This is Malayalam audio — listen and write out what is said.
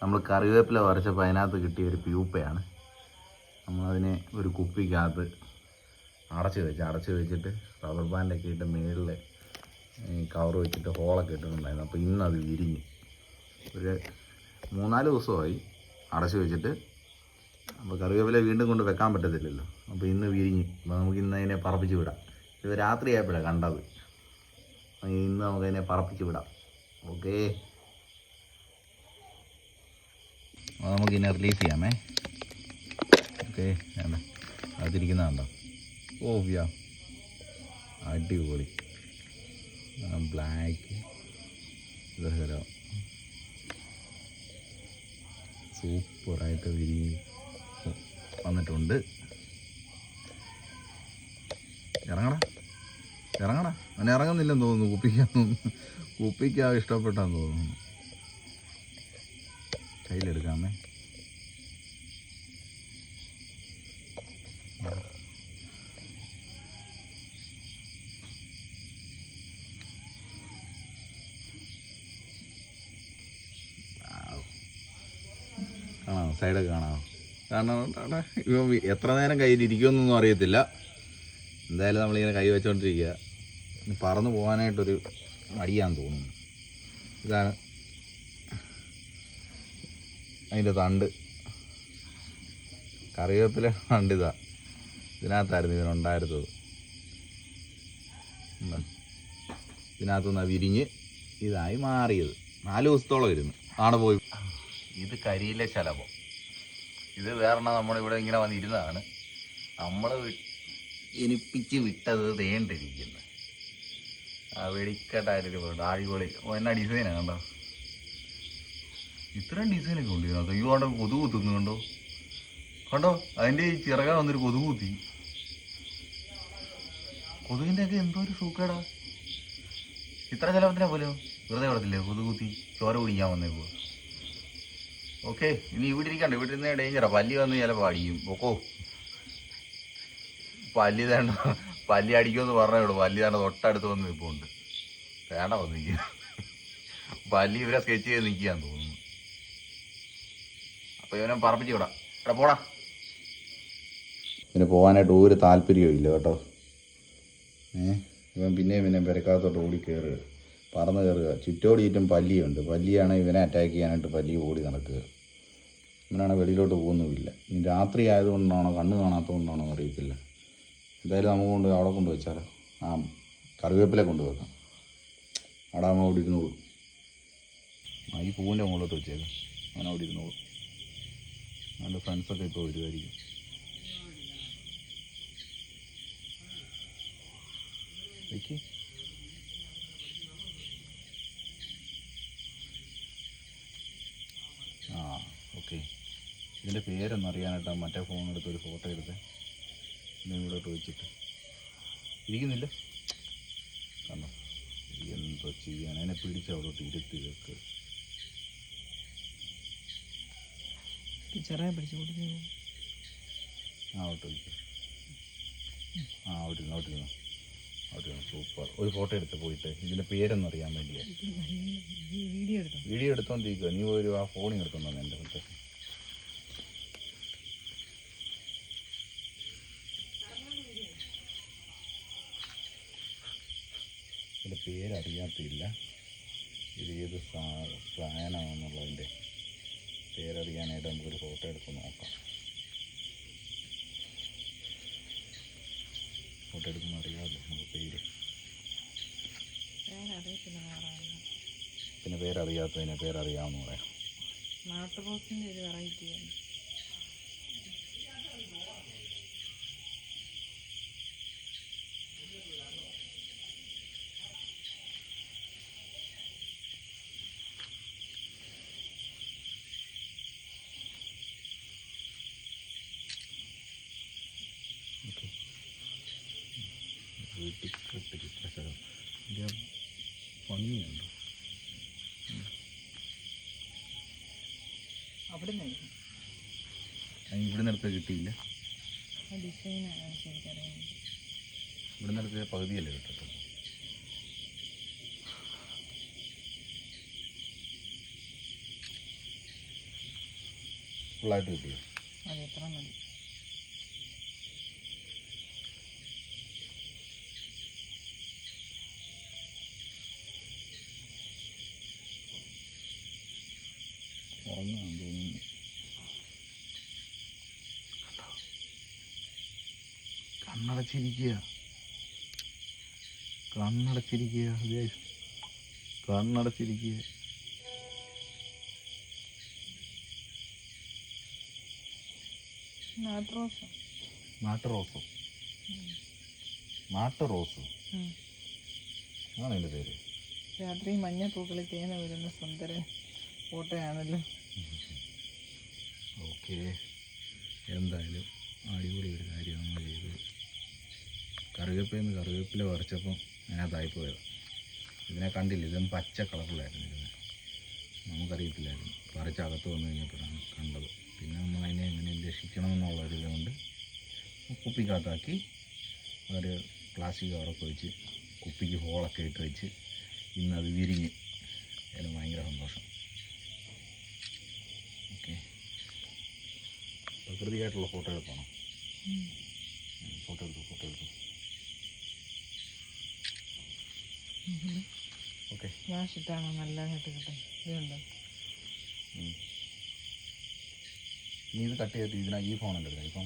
നമ്മൾ കറിവേപ്പില വരച്ചപ്പോൾ അതിനകത്ത് കിട്ടിയ ഒരു പ്യൂപ്പയാണ്. നമ്മളതിനെ ഒരു കുപ്പിക്കകത്ത് അടച്ച് വെച്ചിട്ട് റബ്ബർ ബാൻഡൊക്കെ ഇട്ട് മേളിൽ കവർ വെച്ചിട്ട് ഹോളൊക്കെ ഇട്ടിട്ടുണ്ടായിരുന്നു. അപ്പോൾ ഇന്നത് വിരിഞ്ഞ് ഒരു 3-4 ദിവസമായി അടച്ച് വെച്ചിട്ട്. അപ്പോൾ കറിവേപ്പില വീണ്ടും കൊണ്ട് വെക്കാൻ പറ്റത്തില്ലല്ലോ. അപ്പോൾ ഇന്ന് വിരിഞ്ഞ്. അപ്പോൾ നമുക്ക് ഇന്ന് അതിനെ പറപ്പിച്ച് വിടാം. ഇത് രാത്രിയായപ്പോഴാണ് കണ്ടത്. ഇന്ന് നമുക്കതിനെ പറപ്പിച്ച് വിടാം. ഓക്കേ, അപ്പോൾ നമുക്കിതിനെ റിലീസ് ചെയ്യാമേ. ഓക്കെ, വേണ്ട അതിരിക്കുന്നതുണ്ടോ? ഓ യാ, അടിപൊളി ബ്ലാക്ക് ഇതോ സൂപ്പറായിട്ട് വന്നിട്ടുണ്ട്. ഇറങ്ങടാ അവനെ ഇറങ്ങുന്നില്ലെന്ന് തോന്നുന്നു. കുപ്പിക്കാ ഇഷ്ടപ്പെട്ടാന്ന് തോന്നുന്നു. കയ്യിലെടുക്കാമേ. കാണാമോ? സൈഡൊക്കെ കാണാമോ? കാരണം ഇവ എത്ര നേരം കയ്യിലിരിക്കുമെന്നൊന്നും അറിയത്തില്ല. എന്തായാലും നമ്മളിങ്ങനെ കൈ വെച്ചോണ്ടിരിക്കുക. പറന്നു പോകാനായിട്ടൊരു മടിയാന്ന് തോന്നുന്നു. ഇതാണ് അതിൻ്റെ തണ്ട്. കറിവേപ്പില തണ്ട് ഇതിനകത്തായിരുന്നു ഇതിനുണ്ടായിരുന്നത്. ഇതിനകത്തുനിന്ന് വിരിഞ്ഞ് ഇതായി മാറിയത്. 4 ദിവസത്തോളം ഇരുന്നു. ആണ് പോയി. ഇത് കരിയിലെ ശലഭം. ഇത് വേറെ നമ്മളിവിടെ ഇങ്ങനെ വന്നിരുന്നതാണ്. നമ്മൾ എനിപ്പിച്ച് വിട്ടത് തേണ്ടിരിക്കുന്നത്. ആ വെടിക്കെട്ടായിട്ട് അടിപൊളി. എന്നാ ഡിസൈനാണ് കണ്ടോ? ഇത്രയും ഡിസൈനൊക്കെ ഉണ്ട് ഇതിനകത്ത്. ഈ കൊണ്ട് കൊതുക് കുത്തുന്നു കണ്ടോ? അതിൻ്റെ ഈ ചിറക വന്നൊരു കൊതുക് കുത്തി. കൊതുകിൻ്റെ ഒക്കെ എന്തോ ഒരു സൂക്കേടാ. ഇത്ര ചിലവത്തിനാ പോലും വെറുതെ വിടത്തില്ലേ? കൊതുക് കുത്തി ചോര കുടിക്കാൻ വന്നേക്കോ. ഓക്കെ, ഇനി ഇവിടെ ഇരിക്കണ്ട. ഇവിടെ ഇരുന്ന് ഡേഞ്ചറാ. പല്ലി വന്ന് ചിലപ്പോൾ അടിക്കും. ഓക്കോ, പല്ലി അടിക്കുമെന്ന് പറഞ്ഞോളൂ. പല്ലി തന്നെ തൊട്ടടുത്ത് വന്ന് നിൽപ്പുണ്ട്. വേണ്ട വന്ന് നിൽക്കുക. പല്ലി ഇവരെ സ്കെച്ച് ചെയ്ത് നിൽക്കുകയാന്ന് തോന്നുന്നു. അപ്പോൾ ഇവനെ പറപ്പിച്ച് വിടാം. എടാ പോടാ. പിന്നെ പോകാനായിട്ട് ഒരു താല്പര്യവും ഇല്ല കേട്ടോ. ഇവൻ പിന്നെ പെരക്കകത്തോട്ട് ഓടി കയറുക, പറന്ന് കയറുക. ചുറ്റോടിയിട്ടും പല്ലിയുണ്ട്. പല്ലിയാണ് ഇവനെ അറ്റാക്ക് ചെയ്യാനായിട്ട് പല്ലി ഓടി നടക്കുക. ഇവനാണ് വെളിയിലോട്ട് പോകുന്നുമില്ല. ഇനി രാത്രി ആയതുകൊണ്ടാണോ കണ്ണ് കാണാത്തതുകൊണ്ടാണോ അറിയത്തില്ല. എന്തായാലും നമുക്ക് കൊണ്ട് അവിടെ കൊണ്ട് വെച്ചാലോ. ആ കറിവേപ്പില കൊണ്ടുവെക്കാം. അവിടെ അമ്മ അവിടെ ഇരുന്നോളൂ. ഈ പൂവിൻ്റെ മുകളിലോട്ട് വെച്ചേക്കാം. അങ്ങനെ അവിടെ ഇരുന്നോളൂ. നല്ല ഫ്രണ്ട്സൊക്കെ ഇപ്പോൾ വരുമായിരിക്കും. വെക്ക്. ആ ഓക്കെ, ഇതിൻ്റെ പേരൊന്നും അറിയാനായിട്ടാണ് മറ്റേ ഫോണെടുത്ത് ഒരു ഫോട്ടോ എടുത്ത് ഇവിടോട്ട് വെച്ചിട്ട് ഇരിക്കുന്നില്ല. കണ്ടോ? എന്തോ ചെയ്യാൻ. അതിനെ പിടിച്ച് അവിടോട്ട് ഇരുത്തി വെക്ക്. ചെറിയ പിടിച്ച് കൊടുത്തു. അവിടെ വയ്ക്കും. അവിടെ സൂപ്പർ. ഒരു ഫോട്ടോ എടുത്ത് പോയിട്ട് ഇതിൻ്റെ പേരൊന്നും അറിയാൻ വേണ്ടിയാണ്. വീഡിയോ എടുത്തോണ്ടിരിക്കുക. നീ ഒരു ആ ഫോണിൽ എടുത്തോന്നു എൻ്റെ ഫോട്ടോ. ഇതിൻ്റെ പേരറിയാത്തില്ല. ഇത് ഏത് സാധനമാണെന്നുള്ളതിൻ്റെ പേരറിയാനായിട്ട് നമുക്കൊരു ഫോട്ടോ എടുത്ത് നോക്കാം. ഫോട്ടോ എടുക്കുമ്പോൾ അറിയാമല്ലോ നമുക്ക് പേര്. പിന്നെ പേരറിയാത്തതിനെ പേരറിയാമെന്ന് പറയാം. നാട്ടുപോസിൻ്റെ ഒരു വെറൈറ്റിയാണ്. ഭംഗിയുണ്ടോ? അവിടെ ഇവിടെ നിന്നെടുത്ത് കിട്ടിയില്ല. ഡിസൈനാണ് ശരിക്കറിയാം. ഇവിടെ നിന്നെടുത്ത് പകുതിയല്ലേ കിട്ടത്തുള്ളൂ. ഫുള്ളായിട്ട് കിട്ടിയോ? അത് എത്ര മതി. ഉറങ്ങാൻ തോന്നുന്നു. കണ്ണടച്ചിരിക്കുക, കണ്ണടച്ചിരിക്കുക, കണ്ണടച്ചിരിക്കുക. നാട്ടു റോസ്. നാട്ടുറോസോ? നാട്ടുറോസ് ആണ് എൻ്റെ പേര്. രാത്രി മഞ്ഞപ്പൂക്കളിൽ തേന വരുന്ന സുന്ദര ഫോട്ടോയാണല്ലോ. ഓക്കെ, എന്തായാലും അടിപൊളി ഒരു കാര്യം നമ്മൾ ചെയ്തത്. കറിവേപ്പിൽ നിന്ന് കറിവേപ്പില പറിച്ചപ്പം അതിനകത്തായി പോയത്. ഇതിനെ കണ്ടില്ല, ഇതൊന്നും പച്ച കളറിലായിരുന്നു ഇരുന്നത്. നമുക്കറിയത്തില്ലായിരുന്നു. പറിച്ചകത്ത് വന്നു കഴിഞ്ഞപ്പോഴാണ് കണ്ടത്. പിന്നെ നമ്മൾ അതിനെ എങ്ങനെ രക്ഷിക്കണമെന്നുള്ളൊരു ഇതുകൊണ്ട് കുപ്പിക്കകത്താക്കി ഒരു പ്ലാസ്റ്റിക് കവറൊക്കെ വെച്ച് കുപ്പിക്ക് ഹോളൊക്കെ ഇട്ട് വെച്ച് ഇന്നത് വിരിഞ്ഞ്. അതിന് ഭയങ്കര സന്തോഷം. ഓക്കെ, പ്രകൃതിയായിട്ടുള്ള ഫോട്ടോ എടുക്കണം. ഫോട്ടോ എടുത്തു. ഓക്കെ, ഫ്ലാഷ് ഇട്ടാണോ നല്ലതായിട്ട് കിട്ടും. ഇതുണ്ടോ? നീ ഇത് കട്ട് ചെയ്തിട്ട് ഈ ഫോണല്ലേ എടുക്കാം.